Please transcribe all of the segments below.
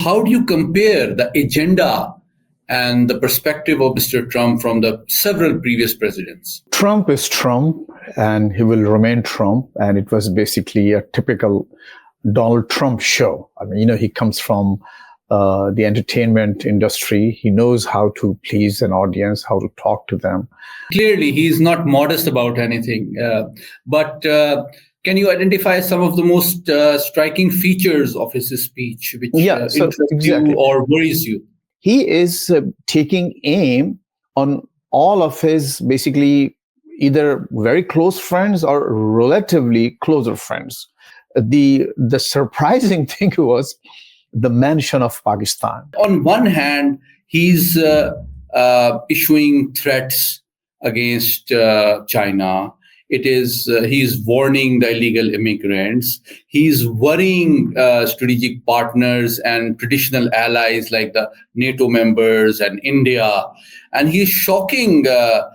How do you compare the agenda and the perspective of Mr. Trump from the several previous presidents? Trump is Trump, and he will remain Trump. And it was basically a typical Donald Trump show. I mean, he comes from the entertainment industry. He knows how to please an audience, how to talk to them. Clearly, he is not modest about anything. But can you identify some of the most striking features of his speech, which interests you or worries you? He is taking aim on all of his basically either very close friends or relatively closer friends. The surprising thing was the mention of Pakistan. On one hand, he's issuing threats against China. He's warning the illegal immigrants. He's worrying strategic partners and traditional allies like the NATO members and India. And he's shocking the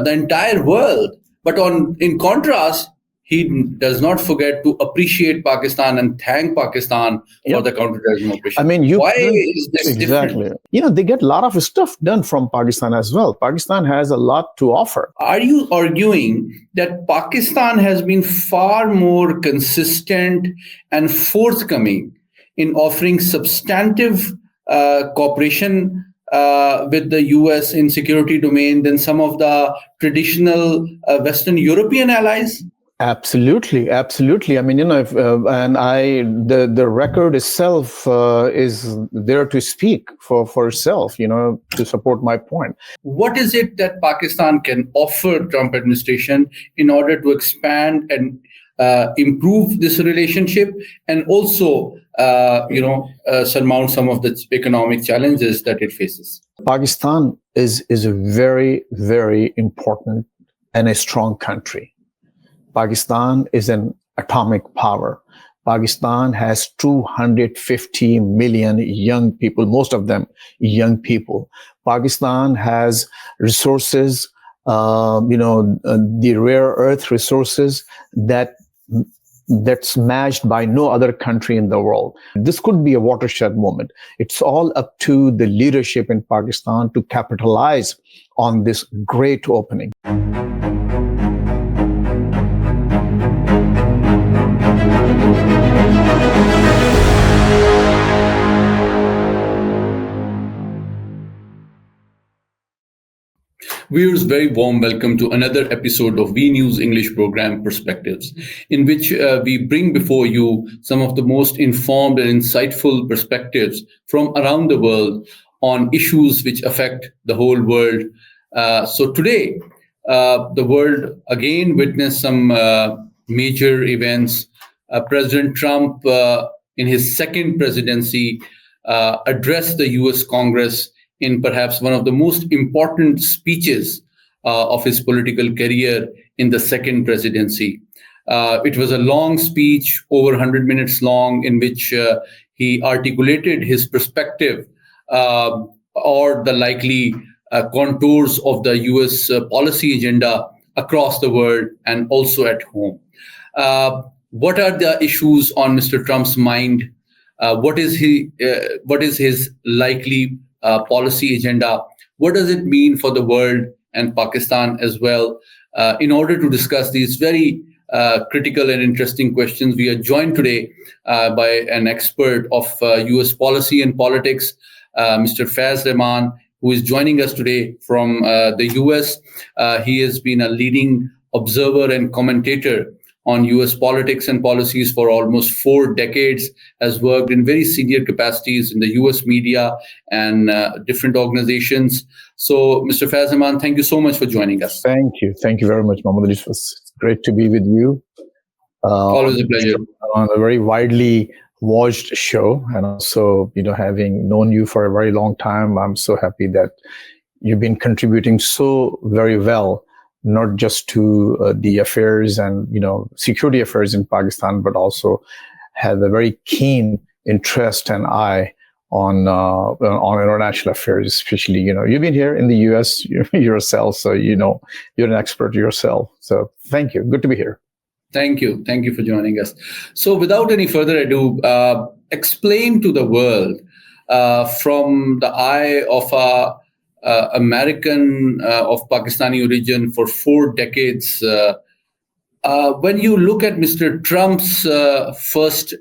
entire world. But in contrast, he does not forget to appreciate Pakistan and thank Pakistan for the counterterrorism operation. I mean, why is this different? They get a lot of stuff done from Pakistan as well. Pakistan has a lot to offer. Are you arguing that Pakistan has been far more consistent and forthcoming in offering substantive cooperation with the US in security domain than some of the traditional Western European allies? Absolutely. I mean, the record itself is there to speak for itself, to support my point. What is it that Pakistan can offer Trump administration in order to expand and improve this relationship and also, surmount some of the economic challenges that it faces? Pakistan is a very, very important and a strong country. Pakistan is an atomic power. Pakistan has 250 million young people, most of them young people. Pakistan has resources, the rare earth resources that's matched by no other country in the world. This could be a watershed moment. It's all up to the leadership in Pakistan to capitalize on this great opening. Viewers, very warm welcome to another episode of V News English program Perspectives, in which we bring before you some of the most informed and insightful perspectives from around the world on issues which affect the whole world. So today, the world again witnessed some major events. President Trump, in his second presidency, addressed the US Congress in perhaps one of the most important speeches of his political career in the second presidency. It was a long speech, over 100 minutes long, in which he articulated his perspective or the likely contours of the US policy agenda across the world and also at home. What are the issues on Mr. Trump's mind? What is his likely policy agenda? What does it mean for the world and Pakistan as well? In order to discuss these very critical and interesting questions, we are joined today by an expert of US policy and politics, Mr. Faiz Rehman, who is joining us today from the US. He has been a leading observer and commentator on US politics and policies for almost 4 decades, has worked in very senior capacities in the US media and different organizations. So, Mr. Faiz Rehman, thank you so much for joining us. Thank you. Thank you very much, Mohammed. It was great to be with you. Always a pleasure. On a very widely watched show, and also, having known you for a very long time, I'm so happy that you've been contributing so very well, not just to the affairs and security affairs in Pakistan, but also have a very keen interest and eye on international affairs, especially you've been here in the US yourself, so you're an expert yourself. So thank you. Good to be here. Thank you for joining us. So without any further ado, explain to the world from the eye of a American of Pakistani origin for 4 decades. When you look at Mr. Trump's first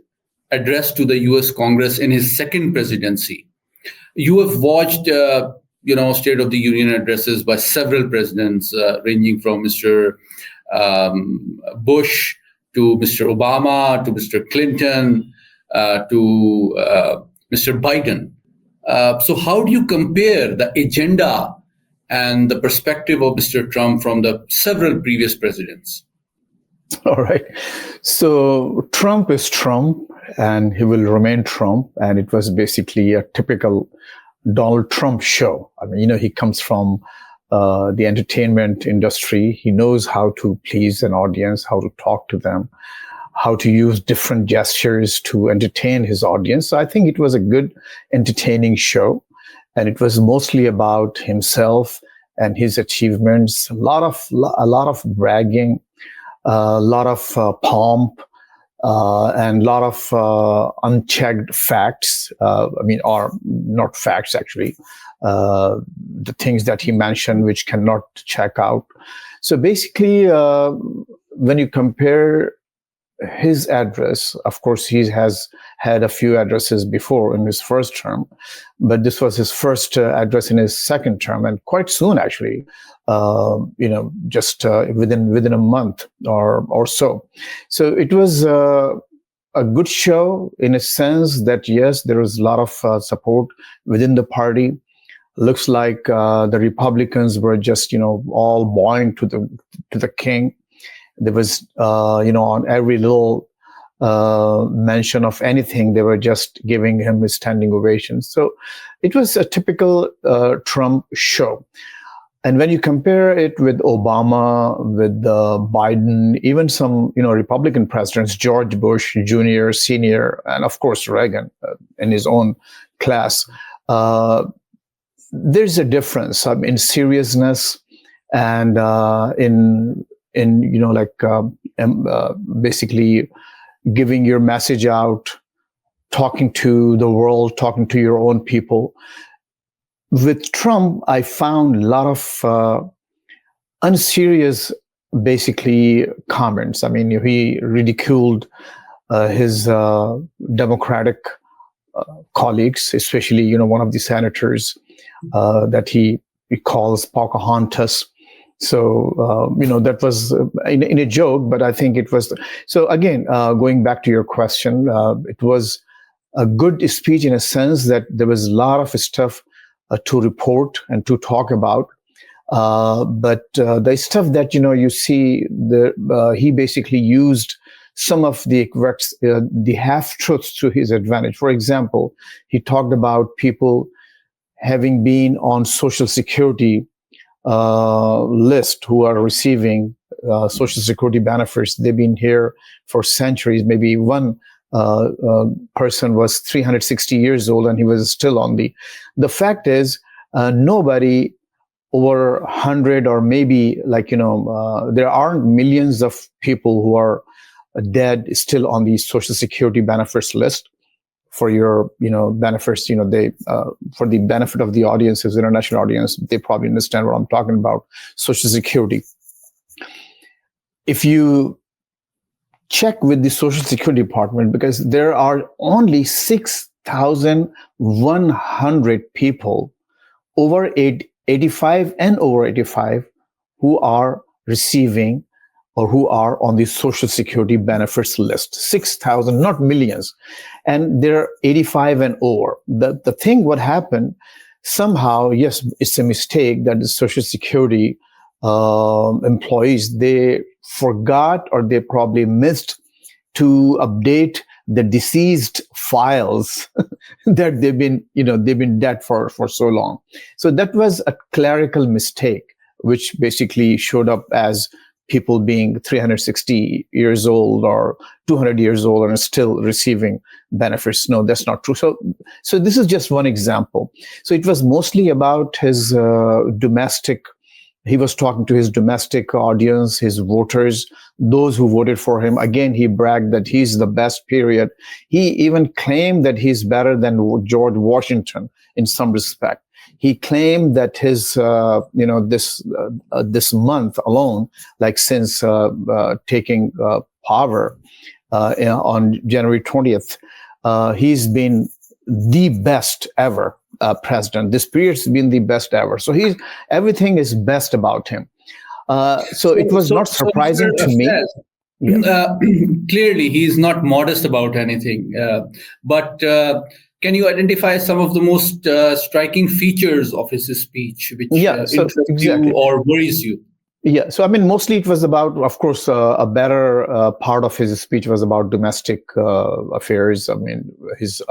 address to the U.S. Congress in his second presidency, you have watched, State of the Union addresses by several presidents, ranging from Mr. Bush to Mr. Obama to Mr. Clinton to Mr. Biden. So how do you compare the agenda and the perspective of Mr. Trump from the several previous presidents? All right. So Trump is Trump and he will remain Trump. And it was basically a typical Donald Trump show. I mean, he comes from the entertainment industry. He knows how to please an audience, how to talk to them, how to use different gestures to entertain his audience. So I think it was a good, entertaining show. And it was mostly about himself and his achievements, a lot of bragging, a lot of pomp, and a lot of unchecked facts. Or not facts, actually. The things that he mentioned, which cannot check out. So basically, when you compare his address, of course, he has had a few addresses before in his first term, but this was his first address in his second term, and quite soon, actually, just within a month or so. So it was a good show in a sense that, yes, there was a lot of support within the party. Looks like the Republicans were just, all bowing to the king. There was, on every little mention of anything, they were just giving him a standing ovation. So it was a typical Trump show. And when you compare it with Obama, with Biden, even some, Republican presidents, George Bush Jr., Sr., and of course Reagan in his own class, there's a difference in seriousness and basically giving your message out, talking to the world, talking to your own people. With Trump, I found a lot of unserious, basically, comments. I mean, he ridiculed his Democratic colleagues, especially, one of the senators that he calls Pocahontas. So, that was in a joke, but I think it was. So again, going back to your question, it was a good speech in a sense that there was a lot of stuff to report and to talk about. But the stuff that, you see, he basically used some of the half-truths to his advantage. For example, he talked about people having been on Social Security list who are receiving Social Security benefits. They've been here for centuries. Maybe one person was 360 years old and he was still on the fact is nobody over 100 or maybe there aren't millions of people who are dead still on the Social Security benefits list. For your, benefits, they, for the benefit of the audiences, international audience, they probably understand what I'm talking about, Social Security. If you check with the Social Security Department, because there are only 6,100 people over 85 and over 85 who are receiving or who are on the Social Security benefits list. 6,000, not millions. And they're 85 and over. The thing, what happened, somehow, yes, it's a mistake that the Social Security employees, they forgot or they probably missed to update the deceased files that they've been dead for so long. So that was a clerical mistake, which basically showed up as people being 360 years old or 200 years old and still receiving benefits. No, that's not true. So this is just one example. So it was mostly about his domestic He was talking to his domestic audience, his voters, those who voted for him. Again, he bragged that he's the best, period. He even claimed that he's better than George Washington in some respect. He claimed that his, this month alone, like since taking power on January 20th, he's been the best ever president. This period's been the best ever. So everything is best about him. So it was not surprising to me. Yeah. Clearly, he's not modest about anything. But can you identify some of the most striking features of his speech, which interests you or worries you? Yeah, so I mean, mostly it was about, of course, a better part of his speech was about domestic affairs. I mean, his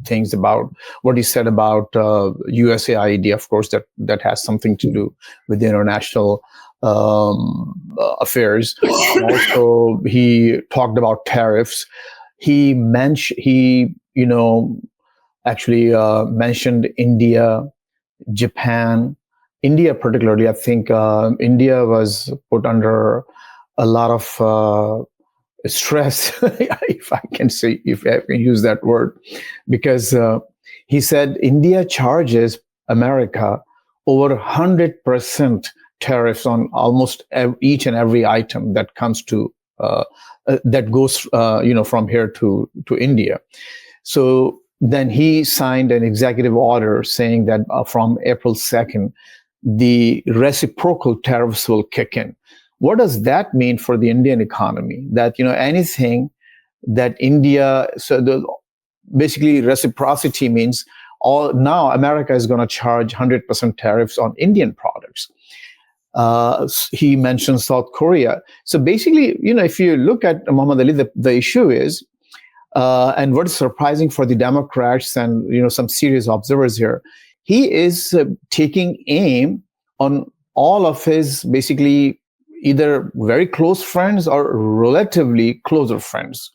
things about what he said about USAID, of course, that has something to do with the international affairs. Also, he talked about tariffs. He actually mentioned India, Japan. India particularly, I think India was put under a lot of stress, if I can use that word, because he said India charges America over 100% tariffs on almost each and every item that comes to that goes from here to India. So then he signed an executive order saying that from April 2nd, the reciprocal tariffs will kick in. What does that mean for the Indian economy? That, anything that India, basically reciprocity means now America is going to charge 100% tariffs on Indian products. He mentioned South Korea. So basically, if you look at Muhammad Ali, the issue is, and what is surprising for the Democrats and, some serious observers here, he is taking aim on all of his basically either very close friends or relatively closer friends.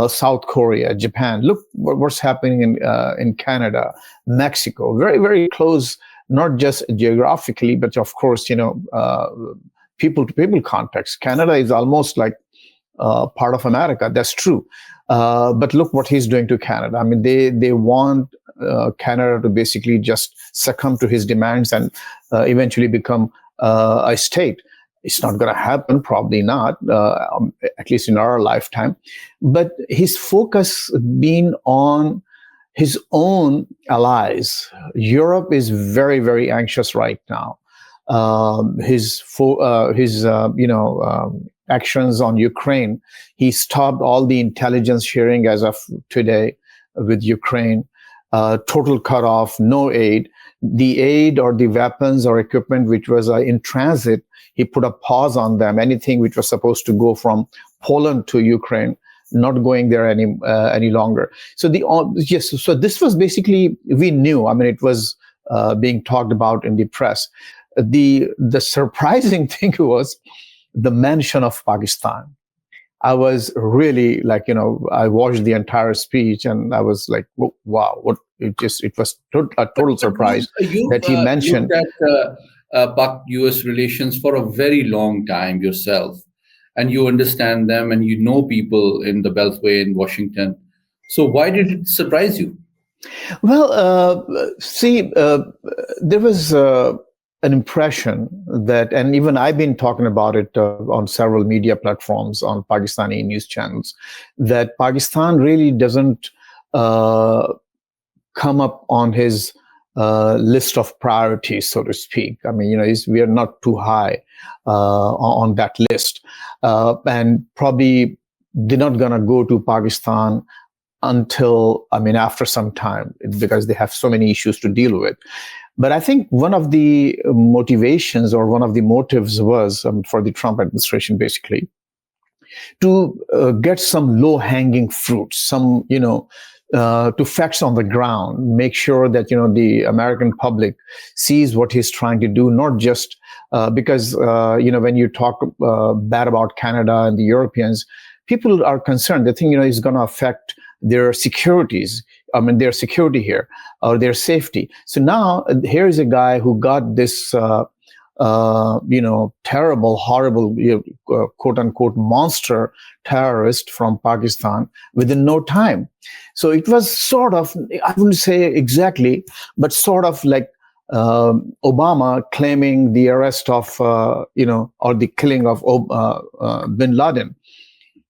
South Korea, Japan. Look what's happening in Canada, Mexico. Very, very close, not just geographically, but of course, people-to-people context. Canada is almost like part of America. That's true. But look what he's doing to Canada. I mean, they want Canada to basically just succumb to his demands and eventually become a state. It's not going to happen, probably not, at least in our lifetime. But his focus being on his own allies. Europe is very, very anxious right now. His actions on Ukraine. He stopped all the intelligence sharing as of today with Ukraine. Total cutoff, no aid. The aid or the weapons or equipment which was in transit, he put a pause on them. Anything which was supposed to go from Poland to Ukraine, not going there any longer. So so this was basically, we knew. I mean, it was being talked about in the press. The surprising thing was the mention of Pakistan. I was really I watched the entire speech and I was like, wow, it was a total surprise that he mentioned. Looked at Pak-US relations for a very long time yourself, and you understand them and you know people in the Beltway in Washington. So why did it surprise you? Well, there was an impression that, and even I've been talking about it on several media platforms, on Pakistani news channels, that Pakistan really doesn't come up on his list of priorities, so to speak. I mean, we are not too high on that list, and probably they're not going to go to Pakistan until, after some time, because they have so many issues to deal with. But I think one of the motivations or one of the motives was for the Trump administration, basically, to get some low-hanging fruits, some, to facts on the ground, make sure that, the American public sees what he's trying to do, not just because, when you talk bad about Canada and the Europeans, people are concerned. They think, it's going to affect their securities. Their security here or their safety. So now here is a guy who got this terrible, horrible, quote unquote, monster terrorist from Pakistan within no time. So it was sort of, I wouldn't say exactly, but sort of like Obama claiming the arrest of, or the killing of bin Laden.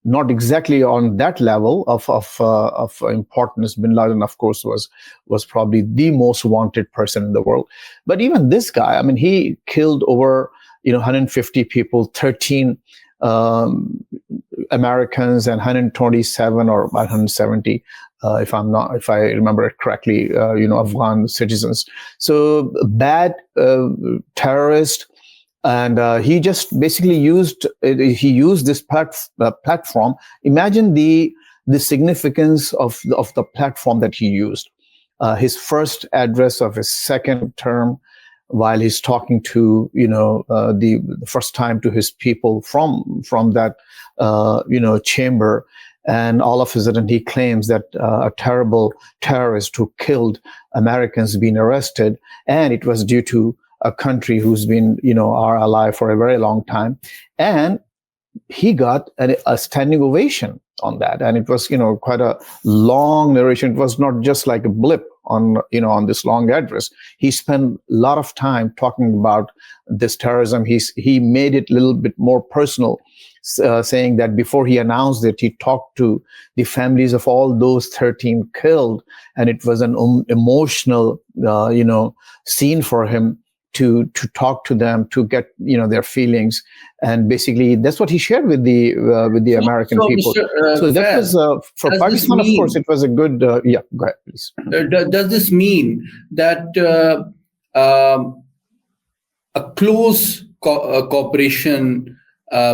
Not exactly on that level of importance. Bin Laden, of course, was probably the most wanted person in the world. But even this guy, I mean, he killed over 150 people, 13 Americans, and 127 or 170, if I remember it correctly, Afghan citizens. So bad terrorist. And he just basically used this platform. Imagine the significance of the platform that he used. His first address of his second term, while he's talking to the first time to his people from that chamber, and all of a sudden he claims that a terrible terrorist who killed Americans being arrested, and it was due to a country who's been, our ally for a very long time. And he got a standing ovation on that. And it was, quite a long narration. It was not just like a blip on this long address. He spent a lot of time talking about this terrorism. He made it a little bit more personal, saying that before he announced it, he talked to the families of all those 13 killed. And it was an emotional, scene for him to talk to them, to get their feelings, and basically that's what he shared with the American people. So that was for Pakistan. Of course, it was a good. Yeah, go ahead, please. Does this mean that a close cooperation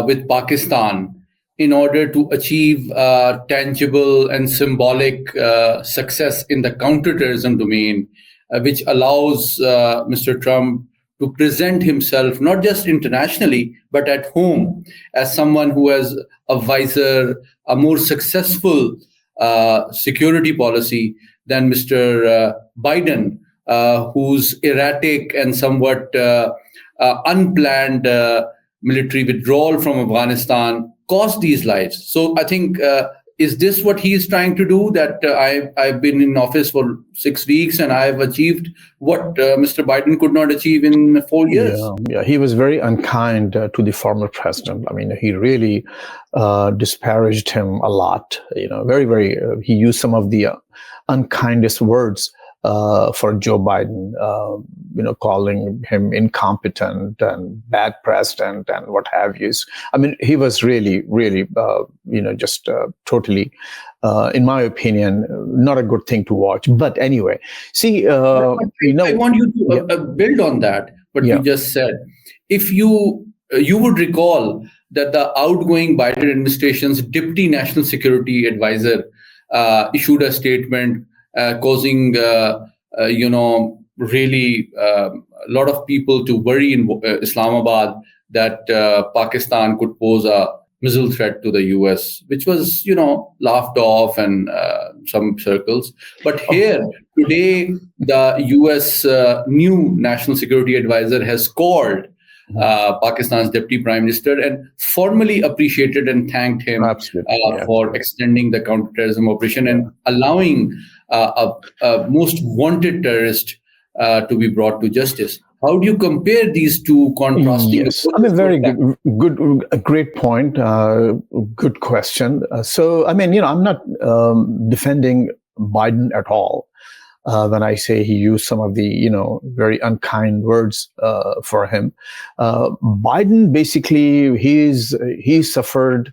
with Pakistan in order to achieve tangible and symbolic success in the counterterrorism domain, which allows Mr. Trump to present himself not just internationally, but at home as someone who has a wiser, a more successful security policy than Mr. Biden, whose erratic and somewhat unplanned military withdrawal from Afghanistan cost these lives. So I think, is this what he is trying to do? That I've been in office for 6 weeks and I've achieved what Mr. Biden could not achieve in 4 years? Yeah, he was very unkind to the former president. I mean, he really disparaged him a lot. Very, very. He used some of the unkindest words for Joe Biden, calling him incompetent and bad president and what have you. I mean, he was really, really, just totally, in my opinion, not a good thing to watch. But anyway, see, I want you to build on that, what you just said. If you would recall that the outgoing Biden administration's deputy national security advisor issued a statement causing, really a lot of people to worry in Islamabad that Pakistan could pose a missile threat to the US, which was, laughed off in some circles. But here, today, the US new national security advisor has called Pakistan's deputy prime minister and formally appreciated and thanked him for extending the counterterrorism operation and allowing a most wanted terrorist to be brought to justice. How do you compare these two contrasting? Yes, I mean, very good, a great point. Good question. So, I mean, I'm not defending Biden at all. When I say he used some of the, very unkind words for him. Biden, basically, he suffered,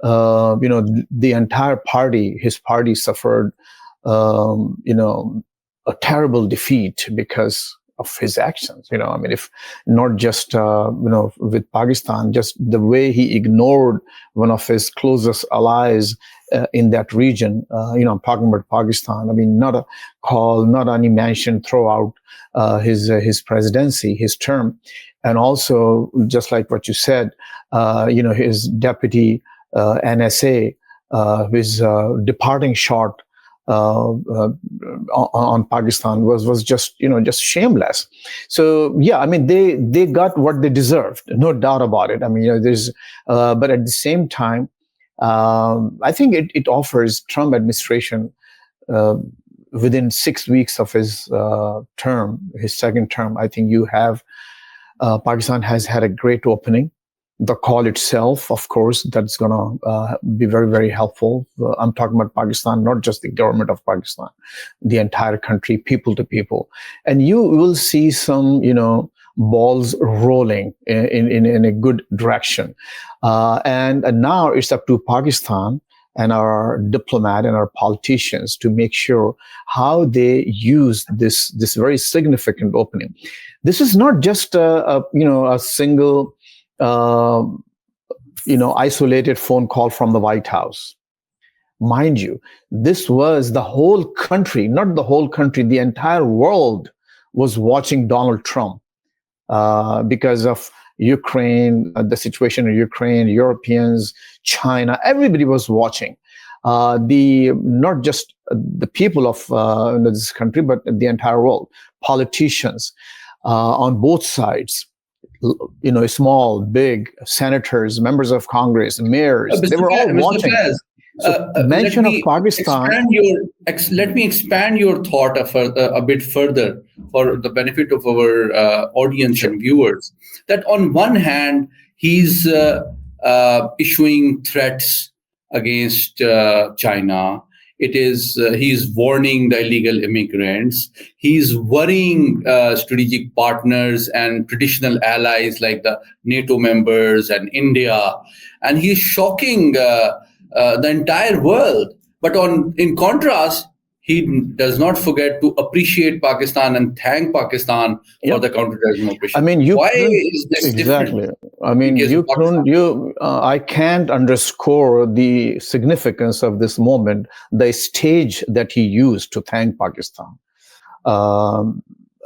the entire party, his party suffered, a terrible defeat because of his actions. I mean, if not just, with Pakistan, just the way he ignored one of his closest allies in that region. I'm talking about Pakistan. I mean, not a call, not any mention throughout his presidency, his term. And also, just like what you said, his deputy NSA, his departing shot on Pakistan was just just shameless. So yeah, I mean they got what they deserved, no doubt about it. I mean there's but at the same time, I think it offers Trump administration uh, within 6 weeks of his term, his second term. I think you have Pakistan has had a great opening. The call itself, of course, that's going to be very, very helpful. I'm talking about Pakistan, not just the government of Pakistan, the entire country, people to people. And you will see some, balls rolling in a good direction. And now it's up to Pakistan and our diplomat and our politicians to make sure how they use this very significant opening. This is not just a single uh, isolated phone call from the White House. Mind you, this was the whole country, not the whole country, the entire world was watching Donald Trump because of Ukraine, the situation in Ukraine, Europeans, China, everybody was watching. Not just the people of this country, but the entire world, politicians on both sides. Small, big, senators, members of Congress, mayors, they were all watching. Faiz, So mention of Pakistan. Let me expand your thought a bit further for the benefit of our audience and viewers. That on one hand, he's issuing threats against China. He's warning the illegal immigrants. He's worrying strategic partners and traditional allies like the NATO members and India, and he's shocking the entire world. But in contrast, he does not forget to appreciate Pakistan and thank Pakistan for the counterterrorism operation. I mean, why is this exactly different? I mean, I can't underscore the significance of this moment, the stage that he used to thank Pakistan.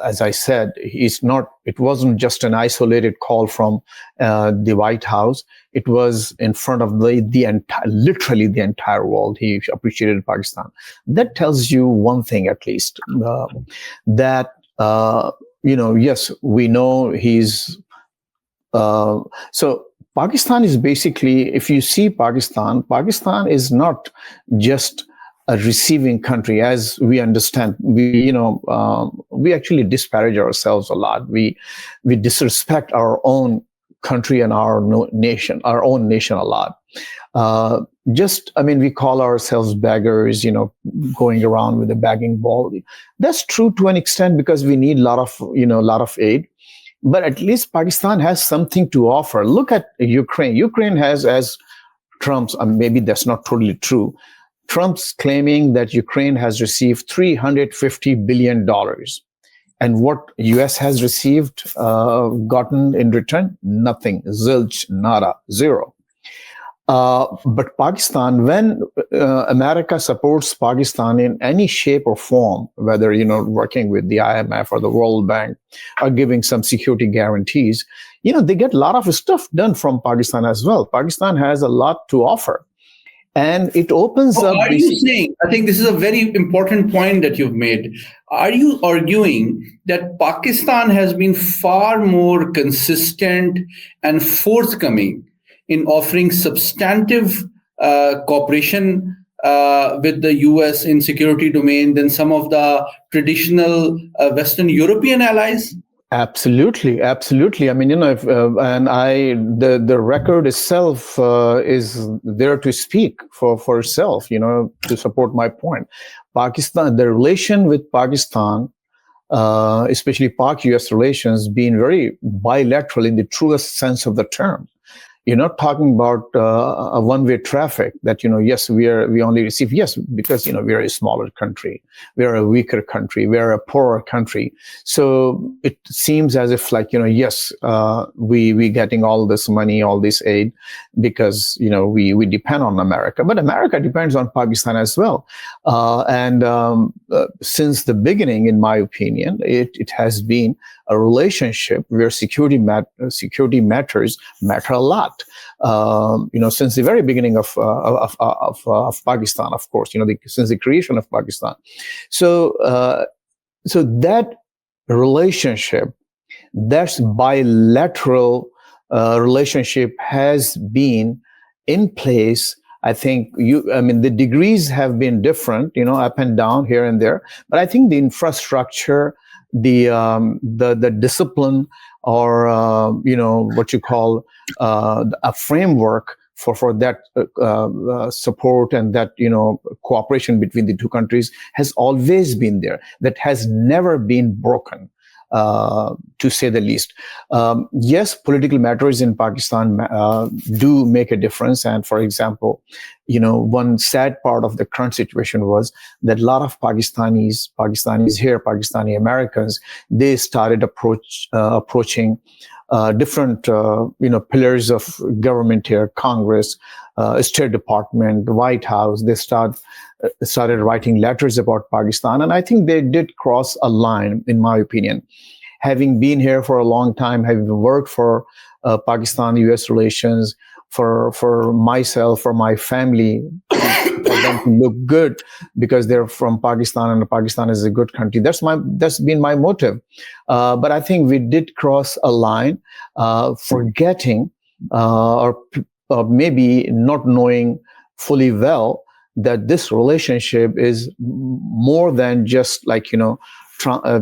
As I said, it wasn't just an isolated call from the White House. It was in front of literally the entire world. He appreciated Pakistan. That tells you one thing, at least, that, yes, we know he's, so Pakistan is basically, if you see Pakistan is not just a receiving country, as we understand. We actually disparage ourselves a lot. We disrespect our own country and our own nation a lot. We call ourselves beggars, going around with a begging bowl. That's true to an extent because we need a lot of aid. But at least Pakistan has something to offer. Look at Ukraine. Ukraine has, as Trump's, maybe that's not totally true. Trump's claiming that Ukraine has received $350 billion. And what US has received, gotten in return? Nothing. Zilch, nada, zero. But Pakistan, when America supports Pakistan in any shape or form, whether, working with the IMF or the World Bank or giving some security guarantees, they get a lot of stuff done from Pakistan as well. Pakistan has a lot to offer. And it opens up. Are you saying, I think this is a very important point that you've made. Are you arguing that Pakistan has been far more consistent and forthcoming in offering substantive cooperation with the US in security domain than some of the traditional Western European allies? Absolutely. I mean, the record itself is there to speak for itself, to support my point. Pakistan, the relation with Pakistan, especially Pak-US relations, being very bilateral in the truest sense of the term. You're not talking about a one-way traffic that, yes, we only receive, yes, because, we're a smaller country, we're a weaker country, we're a poorer country. So it seems as if yes, we getting all this money, all this aid because, we depend on America, but America depends on Pakistan as well. Since the beginning, in my opinion, it has been a relationship where security matters matter a lot. since the very beginning of Pakistan, of course, since the creation of Pakistan. So that relationship, that's bilateral relationship has been in place. I think the degrees have been different, up and down here and there, but I think the infrastructure, the discipline, or what you call a framework for that support and that cooperation between the two countries has always been there. That has never been broken, to say the least. Yes, political matters in Pakistan do make a difference. And for example, one sad part of the current situation was that a lot of Pakistanis here, Pakistani Americans, they started approaching different, pillars of government here, Congress, State Department, the White House. They started writing letters about Pakistan. And I think they did cross a line, in my opinion. Having been here for a long time, having worked for Pakistan-US relations, for myself, for my family, for them to look good because they're from Pakistan and Pakistan is a good country. That's been my motive. But I think we did cross a line, forgetting or maybe not knowing fully well that this relationship is more than just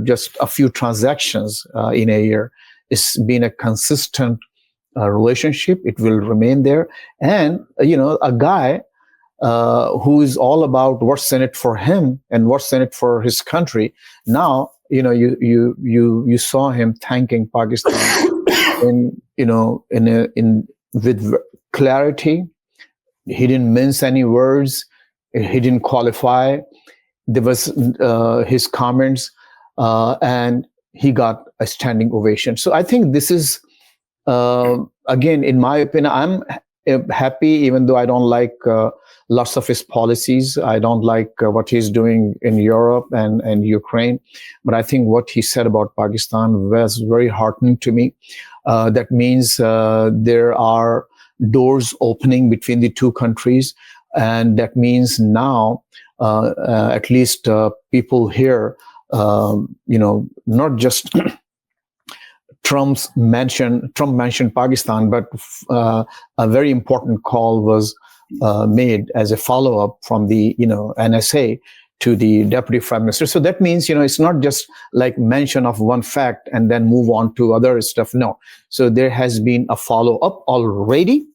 just a few transactions in a year. It's been a consistent relationship. It will remain there. And, a guy who is all about what's in it for him and what's in it for his country. Now, you saw him thanking Pakistan with clarity. He didn't mince any words. He didn't qualify. There was his comments, and he got a standing ovation. So I think this is, again, in my opinion, I'm happy, even though I don't like lots of his policies. I don't like what he's doing in Europe and Ukraine. But I think what he said about Pakistan was very heartening to me. That means there are doors opening between the two countries. And that means now, at least people here, not just Trump mentioned Pakistan, but a very important call was made as a follow-up from the NSA to the deputy prime minister. So that means it's not just like mention of one fact and then move on to other stuff. No. So there has been a follow-up already,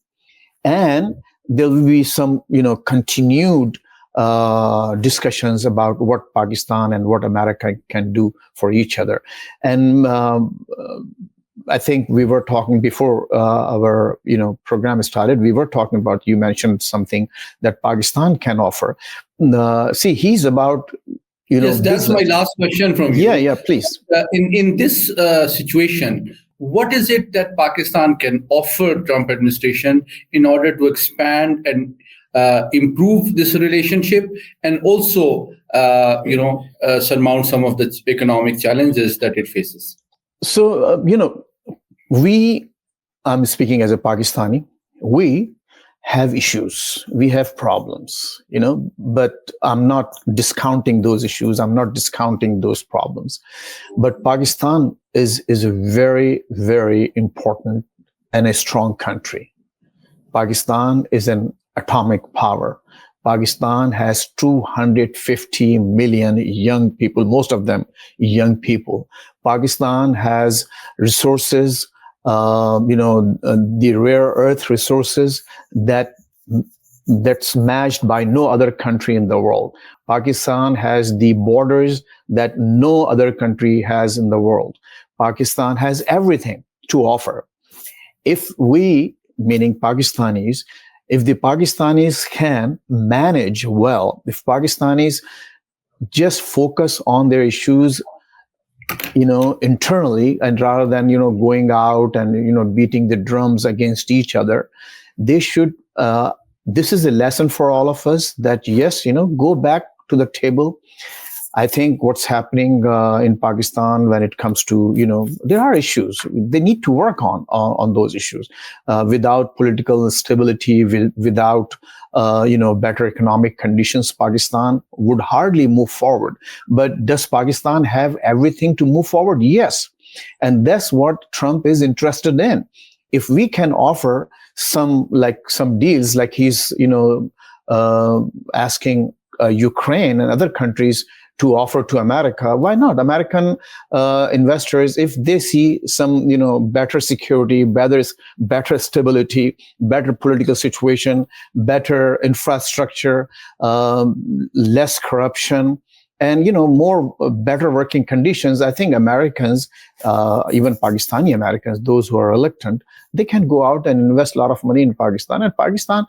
and there will be some continued discussions about what Pakistan and what America can do for each other. And I think we were talking before our program started. We were talking about, you mentioned something that Pakistan can offer. See, he's about yes, that's my last question from you. Yeah, please. In this situation, what is it that Pakistan can offer Trump administration in order to expand and improve this relationship, and also surmount some of the economic challenges that it faces? So I'm speaking as a Pakistani, we have issues, we have problems, but I'm not discounting those issues. I'm not discounting those problems. But Pakistan is a very, very important and a strong country. Pakistan is an atomic power. Pakistan has 250 million young people, most of them young people. Pakistan has resources, the rare earth resources that's matched by no other country in the world. Pakistan has the borders that no other country has in the world. Pakistan has everything to offer. If we, meaning Pakistanis, if the Pakistanis can manage well, if Pakistanis just focus on their issues, internally, and rather than, going out and, beating the drums against each other, they should, this is a lesson for all of us that, yes, go back to the table, I think what's happening in Pakistan when it comes to, there are issues. They need to work on those issues. Without political stability, without, better economic conditions, Pakistan would hardly move forward. But does Pakistan have everything to move forward? Yes. And that's what Trump is interested in. If we can offer some deals, like he's, asking Ukraine and other countries to offer to America, why not? American investors, if they see some, better security, better stability, better political situation, better infrastructure, less corruption, and more better working conditions, I think Americans, even Pakistani Americans, those who are reluctant, they can go out and invest a lot of money in Pakistan. And Pakistan,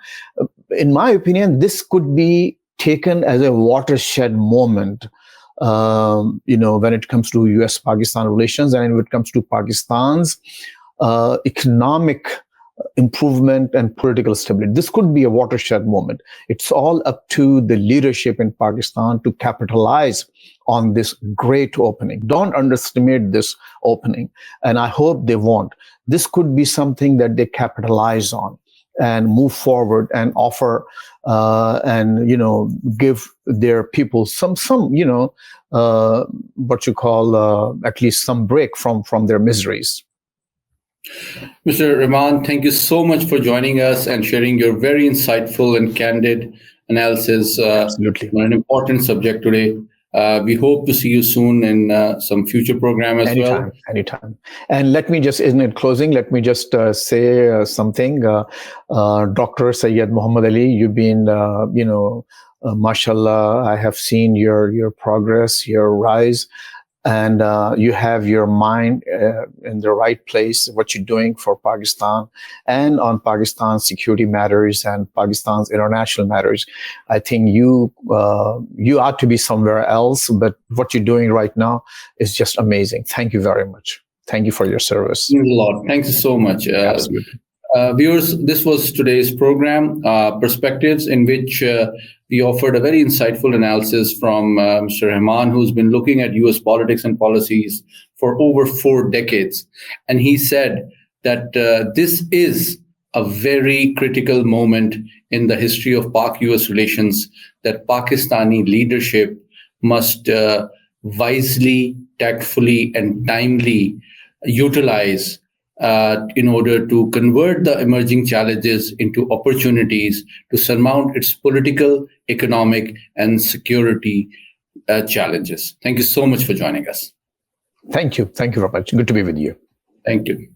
in my opinion, this could be taken as a watershed moment, when it comes to U.S.-Pakistan relations, and when it comes to Pakistan's economic improvement and political stability. This could be a watershed moment. It's all up to the leadership in Pakistan to capitalize on this great opening. Don't underestimate this opening, and I hope they won't. This could be something that they capitalize on and move forward and offer and give their people some what you call at least some break from their miseries. Mr. Rehman, thank you so much for joining us and sharing your very insightful and candid analysis Absolutely. on an important subject today. We hope to see you soon in some future program as well. Anytime. And let me just, in closing, say something. Dr. Syed Muhammad Ali, you've been, mashallah, I have seen your progress, your rise. And you have your mind in the right place, what you're doing for Pakistan and on Pakistan's security matters and Pakistan's international matters. I think you ought to be somewhere else, but what you're doing right now is just amazing. Thank you very much. Thank you for your service. Thanks a lot. Thank you so much. Absolutely. Viewers, this was today's program, Perspectives, in which we offered a very insightful analysis from Mr. Rehman, who's been looking at US politics and policies for over 4 decades. And he said that this is a very critical moment in the history of Pak-US relations, that Pakistani leadership must wisely, tactfully, and timely utilize in order to convert the emerging challenges into opportunities to surmount its political, economic, and security challenges. Thank you so much for joining us. Thank you. Thank you very much. Good to be with you. Thank you.